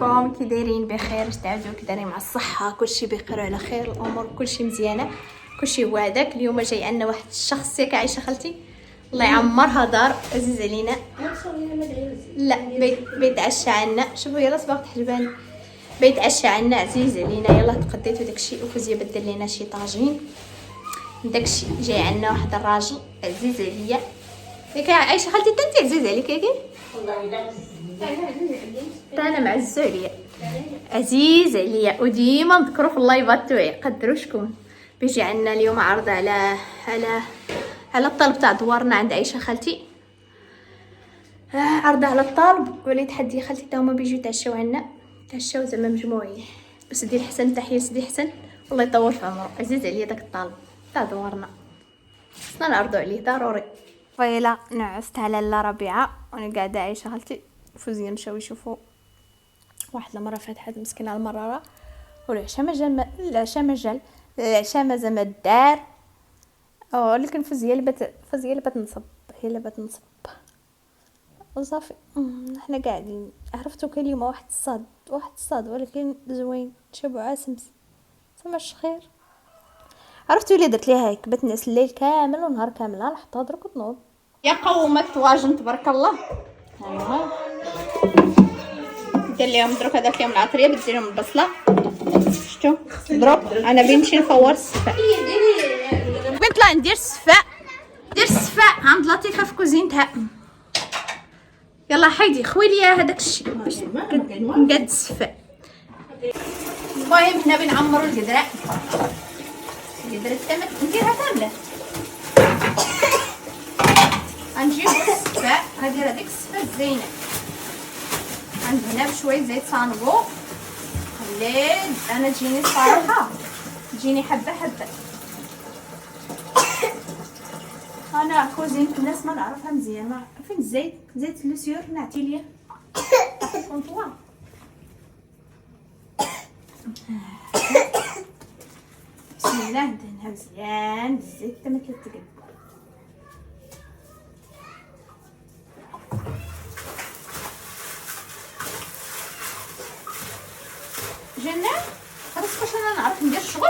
عليكم؟ كي دايرين؟ بخير؟ اش تعاودوا كي دايرين؟ مع الصحه؟ كلشي بخير وعلى خير، الامور كلشي مزيانه، كلشي هو هذاك. اليوم جاي عندنا واحد الشخص ياك عايشه خالتي، الله يعمرها دار، عزيز علينا. لا بيتعشى عنا، شوفوا يلا صباغ تحجباني، بيتعشى عنا عزيز علينا. يلا تقديتو داكشي، وفوزيه بدل لينا شي طاجين داكشي. جاي عندنا واحد الراجل عزيز عليا، ياك عايشه خالتي؟ انت عزيز عليك ياك؟ والله لا انا معزو عليا، عزيز عليا، وديما نذكروا في اللايفات تاعي. قدروا شكون بيجي عندنا اليوم عرض على الطلب تاع دوارنا عند عايشه خالتي. عرض على الطلب وليد حدي خالتي تا هما بيجيو يتعشاو عندنا، تعشاو زعما مجموعين. وسيدي الحسن، تحيه سيدي الحسن، والله يطول في عمره، عزيز عليا داك الطلب تاع دوارنا، خصنا نعرضوا عليه ضروري. فيلا نعست على لا ربيعه وانا قاعده عايشه خالتي فوزيه مشاو يشوفوا واحد المره فاتحه مسكينه على المراره، والعشاء مازال ما دار. لكن فوزيه اللي بتنصب، هي اللي بتنصب وصافي. احنا قاعدين. عرفتوا كل يوم واحد الصاد ولكن زوين، شبع سمس سماش خير. عرفتوا اللي درت ليها هيك بتنعس الليل كامل ونهار كامل، انا حطها درك تنوض يا قومه طواجن تبارك الله. ايوا دير ليهم درك هذاك يوم العطريه، بدير لهم البصله، شفتوا ضرب. انا بنمشي نفور السفاء، بنطلع ندير السفاء، عند لطيفه في كوزينتها. يلا حيدي خوي لي هذاك الشيء باش نقاد السفاء. المهم حنا بنعمروا القدره التمت نديرها كامله. غنجيبو السفاء، غندير هذيك السفاء الزينه، غندهنها بشويه زيت صانبو. خليت انا تجيني الصراحه تجيني حبه انا كوزينت الناس ما نعرفها مزيان. ما فين زيت لوسيور نعطي ليا كونطوا. بسم الله ندهنها مزيان بالزيت حتى ما تلتقد. جنات خلاص باش انا نعرف ندير الشغل.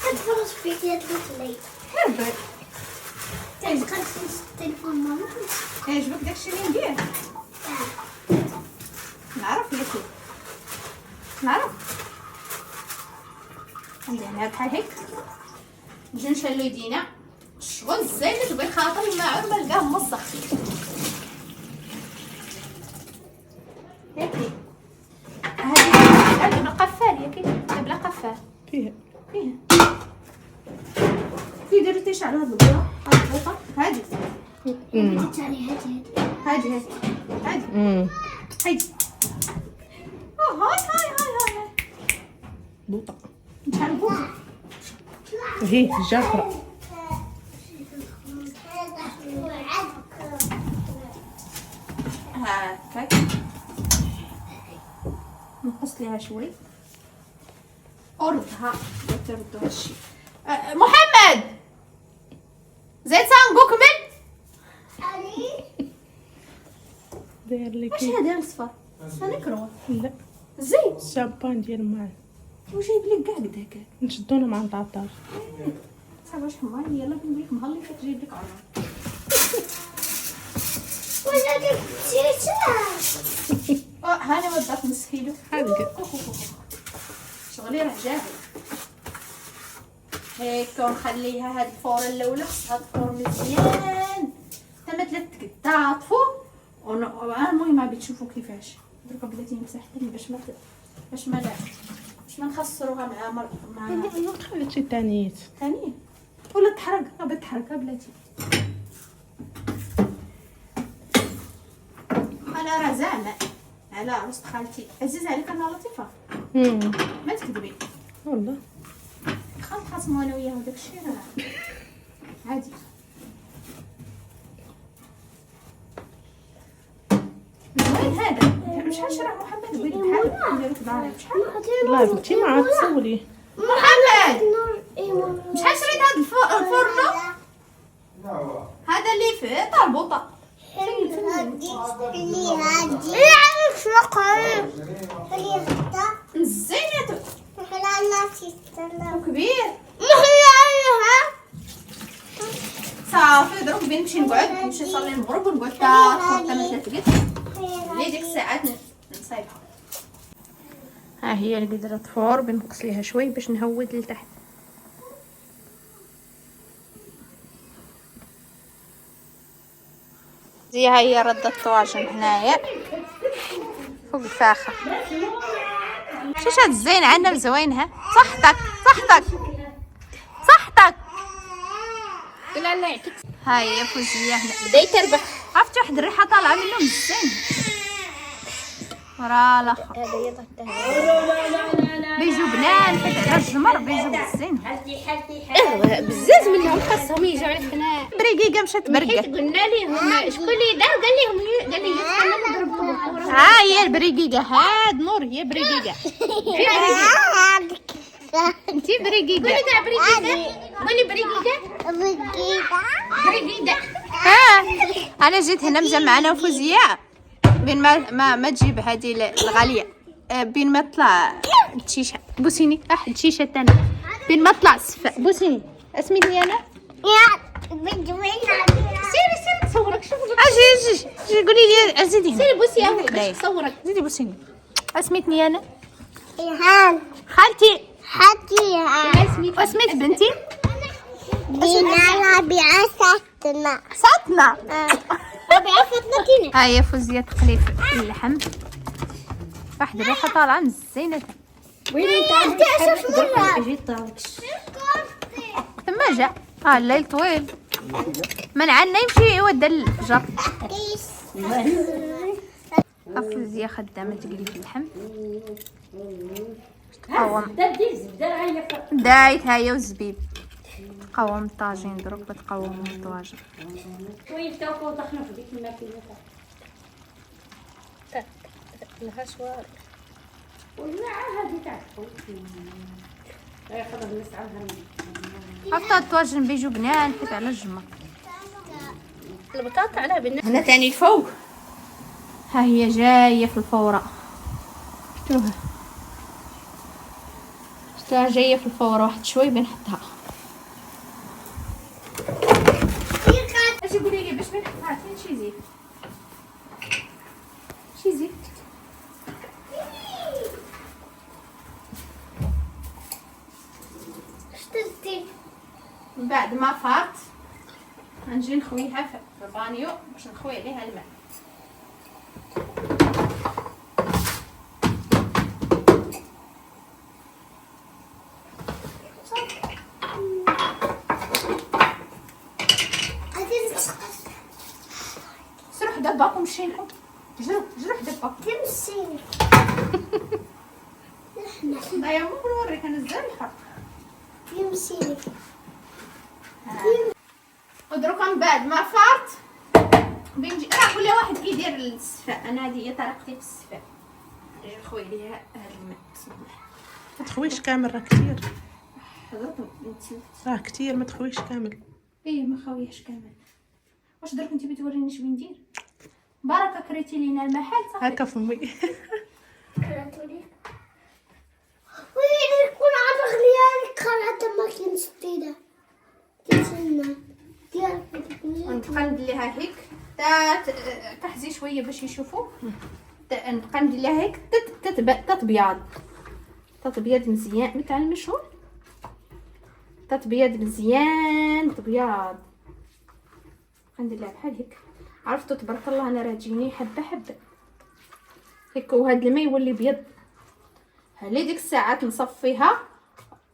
كتفرج فيك يا طفلي حبك تعجبك التليفون ماما؟ يعجبك داكشي اللي ندير؟ نعرف لك نعرف نديرها بحال هيك. نجي نشلو يدينا الشغل زايد تبغي خاطر ما عمر ما لقاه موسخ ياكي. هذه بالقفال ياكي بلا قفال فيها في درتيش على هاد البوطه، هادي هاي بوطه شحال بوطه هي جافره. هاكاك نقص ليها شوي وردها تردو هادشي. محمد زيت صانقو كمل. داير لك واش هذا الصفر سنكروه؟ لا زين الشامبان ديال معاه وجايب لك كاع هكاك نشدونا مع الطاطار. صافي واش حمار يلا بنقولك مهلي فيك جايب لك عمر. ولا درتيها هاني وداك نص كيلو هذيك شغلي راه جاهز هيك. ونخليها هاد الفوره الاولى خصها تفور مزيان حتى ما تلتقد طفو. المهم غادي تشوفوا كيفاش درك بلاتي نمسح حتى باش ما نخسروها مع خليتي ثانيات ثاني ولا تحرق. بتحرقها بلاتي. انا راه زعما على عروسة خالتي عزيز عليك انا لطيفه ما تكذبي والله. خاصمو انا وياه داكشي راه عادي. وين هذا؟ شحال شرا محمد؟ قولي بحال نديرو في داري بشحال؟ والله بنتي ما عاد تسولي. محمد شحال شريت هاد الفرن؟ هذا اللي فيه طربوطه. هادي كبير صافي. دروك بين نمشي نقعد نمشي نصلي المغرب ونقعد حتى ما تلاتقت لي ديك الساعات نصايبها. ها هي القدرة فور بنقص ليها شوي باش نهود لتحت. زي ها هي ردة الطواجن هنايا فوق الفاخة. شوش هاد الزين عندنا مزوينها. صحتك صحتك صحتك. لا لا يعطيك. هاي يا فوزية هنا بدا يتربح. عرفتي واحد الريحة طالعة منهم الزين ورا الاخر. هذا يطلع بيجو بنان حيت على الجمر بيجو بالزين. بزاف منهم خاصهم يجوا عندنا. بريقيقة مشات برقة. قلنا لهم شكون اللي دار قال لي يتخلى نضربهم. ها هي البريقيقة. هاد نور هي بريقيقة. انتي بريقيقة. قولي كاع بريقيقة. قولي بريقيقة. بريقيقة. ها انا جيت هنا مجمعة انا وفوزية بين ما تجيب هذه الغالية بين ما طلع الشيشة. بوسيني الشيشة الثانية بين ما طلع الصفاء. بوسيني اسميتني انا. سيري نصورك. شوف اجي قولي لي ازيدي هنا. سيري بوسي يا نصورك. زيدي بوسيني. اسميتني انا إيهان. خالتي. اسمي واسميت بنتي دينا ربيعة ساتنا. ساتنا. ربيعة فاطمة. هاي فوزية تقلي في اللحم. واحد الريحة طالعة مزينة. وين انت اجي طاوكش. ثم جا الليل طويل من عنا يمشي يودى الفجر. فوزية خدامة تقلي في اللحم. تقوم دايت هاي والزبيب. قوم الطاجين دروك بتقوم الطواجن. لها شوار. حتى الطواجن بيجو بنان حيت على الجمر. البطاطا على بالنا. هنا تاني الفوق. ها هي جاية في الفورة. شفتوها جاية في الفورة. واحد شوي بنحطها. اجي قولي لي باش بنحطها فين شي زيت. شي زيت شترتي. من بعد ما فات غنجي نخويها في البانيو باش نخوي عليها الماء. سروح دباكم مشينكم. جروح دباكم. تمشي. ضايع مو بنوريك انا الزين الحر. يمشي. ودروك من بعد ما فات بنجي راه كل واحد كيدير الصفاء. انا هذه هي طريقتي في الصفاء. نجي نخوي ليها هذا الماء. بسم الله. ما تخويش كامل راه كتير. حضرت انت راه كتير ما تخويش كامل. ايه ما خاويهش كامل. واش درك انت بتوريني اش بندير؟ بركه كريتي لينا المحل صافي. هكا فمي. وين يكون عاد غليان قال حتى ما كنستيدا. تسنى. ونبقى ندير لها هيك تحزي شويه باش يشوفوا. نبقى ندير لها هيك تتبيض. تتبيض مزيان مثل المشهور. تتبيض مزيان تبيض. ندير لها بحال هيك. عرفتوا تبارك الله انا راه تجيني حبه حبه هيك. وهذا الماء يولي بيض. هلي ديك الساعات نصفيها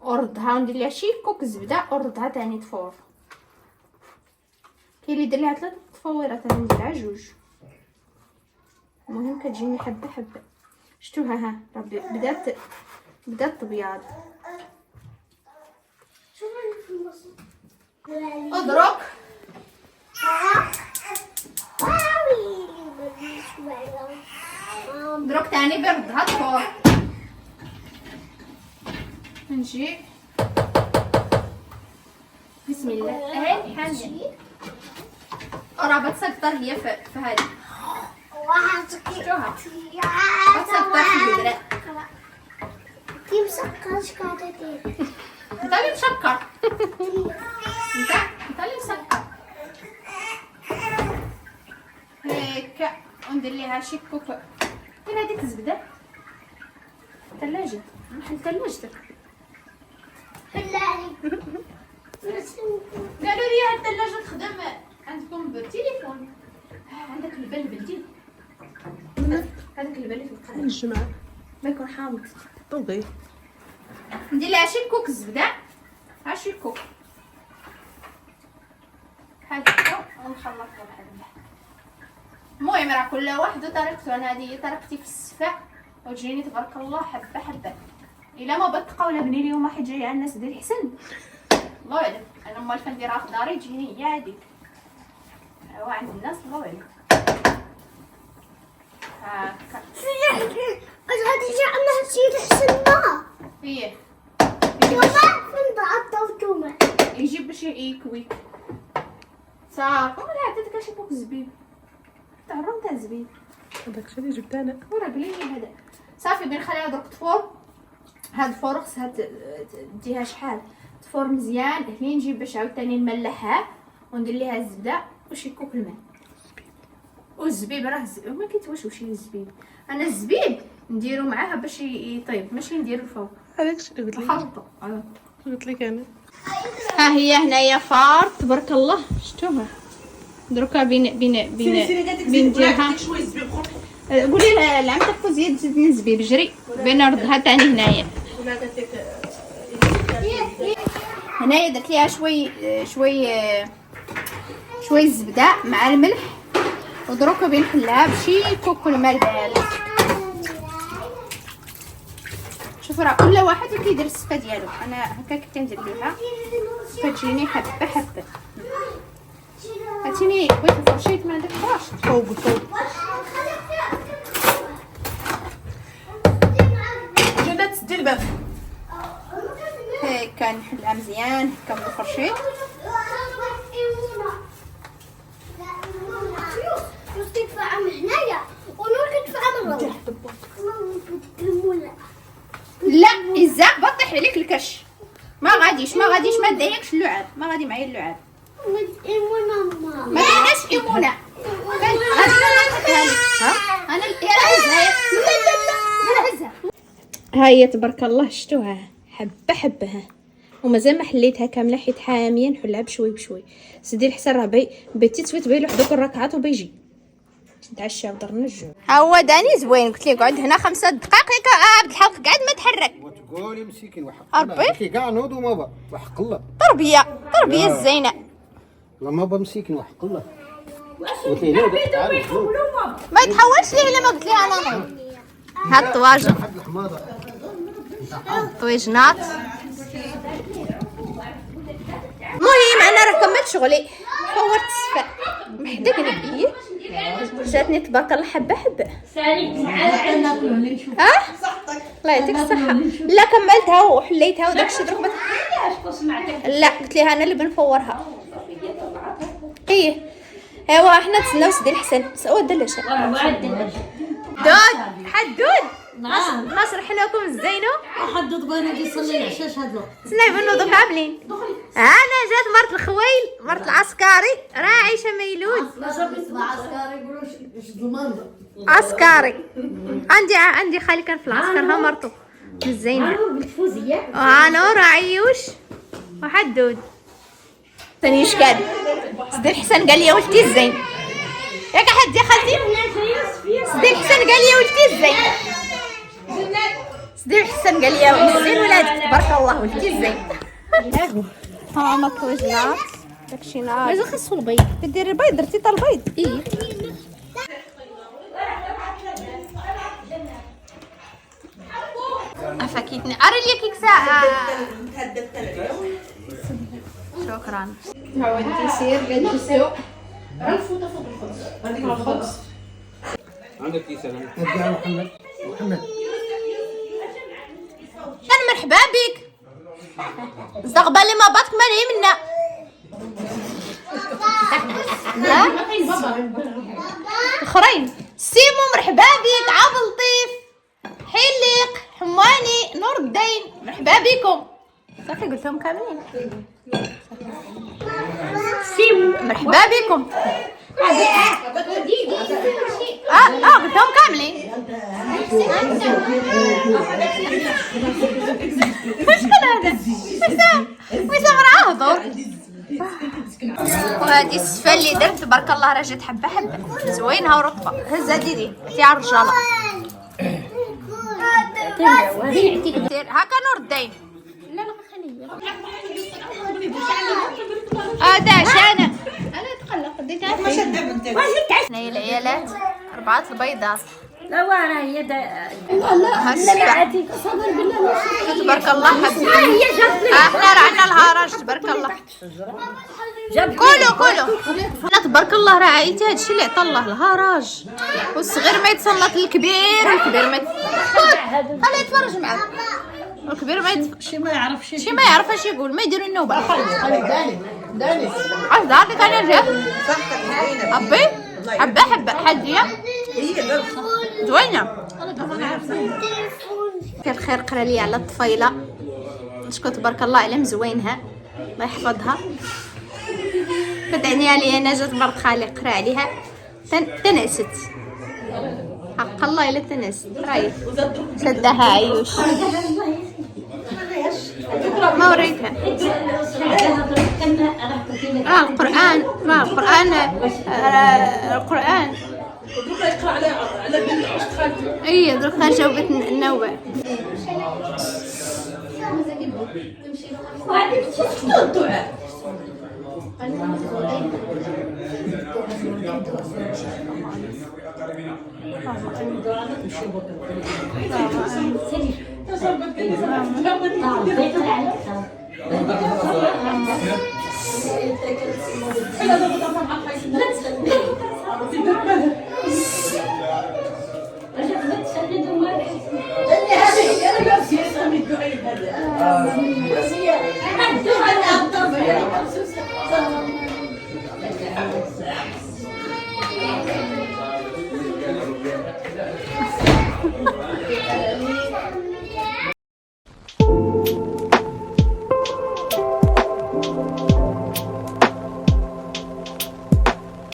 وردها وندير لها شي كوك زبده وردها تاني تفور. كاين اللي يدير لها 3 تفويرات انا نديرها 2. المهم كتجيني حبه حبه. شفتوها ها راه بدات تبيض. ادرك دروك تاني بردها تفور. نجي بسم الله. هاي حاجه راه بتسكر هي في هذه. شوها بتسكر في القدره. كيف سكر انت اللي مسكر. انت اللي مسكر. هيك وندير ليها شي كوكو. فين هذيك الزبده؟ الثلاجه، محل ثلاجتك. قالوا لي هاد الثلاجه تخدم عندكم بالتليفون. عندك البن بلدي. هذاك البن في القرية الجمعة ما يكون حامض. طوبي ندير لها شي كوك الزبده. ها شي كوك هكا ونخلطها بحال هكا. المهم راه كل واحد وطريقته. انا هذه هي طريقتي في السفاء وتجيني تبارك الله حبه حبه. الا ما بطقه ولا بني اليوم حيت جايه على الناس ديال حسن الله يعلم. انا امال كنديرها في داري تجيني هي هذيك. ايوا عند الناس الله يعلم. هكا غادي يجي عندنا شي حسنا. هي فين ضعت الطومه. يجيب باش يكويك صافي. ولا عطيتك شي كوك الزبيب تاع الرم تاع الزبيب. هذاك الشيء اللي جبت انا. وراه بلي هذا صافي. بنخليها درك تفور. هاد الفور خصها ديها شحال تفور مزيان. هني نجيب باش عاوتاني نملحها وندير ليها الزبده وشي كوك الماء. والزبيب راه ما كيتواشوش الزبيب. انا الزبيب نديرو معاها باش يطيب ماشي نديرو الفوق. هذاك الشيء اللي قلت لك. خلطو قلت لك انا. ها هي هنايا فار تبارك الله. شفتوها دروكا بين نديرها. قولي لعم تاخذ زيد الزبيب جري بين نردها تاني هنايا. هنايا درت ليها شوي الزبده مع الملح ودروكا بنحلها بشي كوك الماء بارد. شوفوا راه كل واحد كيدير الصفه ديالو. انا هكا كندير ليها كتجيني حبه حبه. عرفتيني بغيت الفرشيط ما عندك فراش فوق جدا تسدي الباب. هكا نحلها مزيان هكا بالفرشيط. كتدفع من هنايا ونور كتدفع من الروح. لا إزاك بطيح عليك الكرش. ما غاديش ما تضايقش اللعاب. ما غادي معايا اللعاب. ما كايناش ايمونه. انا ها هي تبارك الله. شفتوها حبه حبه ومازال ما حليتها كامله حيت حاميه. نحلها بشوي بشوي. سيدي الحسن راه بيتي تسويت بيلو حدوك الركعات وبيجي نتعشاو درنا الجوع. ها هو داني زوين. قلت ليه قعد هنا 5 دقائق هكا عبد الحق قاعد ما تحرك. وتقولي مسكين وحق الله. قلت لي كاع نوض وما با وحق الله. تربيه الزينه. والله ما با مسكين وحق الله. قلت لي نوض ما يتحولش ليه الا ما قلت ليه انا نوض. هاد الطواجن حد الحماضه. طويجنات. المهم انا راه كملت شغلي فورت الصفاء محدقني بيه. جاتني تبارك الله حبه حبه. ها الله يعطيك الصحه. لا كملتها وحليتها وداكشي دروك لا قلت لها انا اللي بنفورها. ايوا حنا تسناو سيدي الحسن. سوا دلاش دود حدود ناصر حنا لكم الزينو. حدود بغينا نجي نصلي العشاء هاد سناي بنو دوك عاملين. انا جات مرت الخويل مرت العسكري راه عايشه ميلود. عسكري عندي خالي كان في العسكر. ها مرتو الزينه نور عيوش وحدود ثاني شكال. سيدي الحسن قال لي يا ولدي الزين ياك حد يا خالتي. سيدي الحسن قال لي يا ولدي الزين. سيدي الحسن قال لي يا ولدي الزين ولادك تبارك الله ولدي الزين. ها مكوجات داكشي نار. مازال خاصو البيض. كديري البيض درتي تا البيض. افاكيتني اري لي كيك ساعه. شكرا. هاو الديسير قاعد السوق. الفوطه فوق الخبز. عندك كيسان محمد. انا مرحبا بك. استقبلي ما باتك مالي منا. اخرين سيمو مرحبا بك. عبد اللطيف حليق حماني نور الدين مرحبا مرحبا بكم. صافي قلتهم كاملين. مرحبا بكم. قلتهم كاملين. شكون هذا؟ وسام راه هضر. وهذه السفه اللي درت تبارك الله راه جات حبه حبه زوينه ورطبه. هزها ديدي تاع الرجاله. هكا نور الدين. لا لا خليه. هذا عشانه. انا تقلق ديتها. هنايا العيالات 4 البيضات. لا واه هي ها السبع. تبارك الله حبيبي. احنا راه عندنا الهرج تبارك الله. كلوا احنا تبارك الله راه عايته هادشي اللي عطا الله الهرج. والصغير ما يتسلط للكبير والكبير ما خليه يتفرج معاك. والكبير شي ما يعرف شي ما يعرف اش يقول ما يديروا النوبه. داني عرفت دارك انا جاب ابي حبه حديه زوينه. كل خير قرا لي على الطفيله نشكر تبارك الله على مزوينها الله يحفظها. بدعني عليها نجاة برد خالي قرا عليها تنست حق الله الا تنست راهي شدها عيوش ما وريتها. القرآن القرآن دوكا يقرا على بنت اخت خالتي. اي دوكا جاوبت النوبه.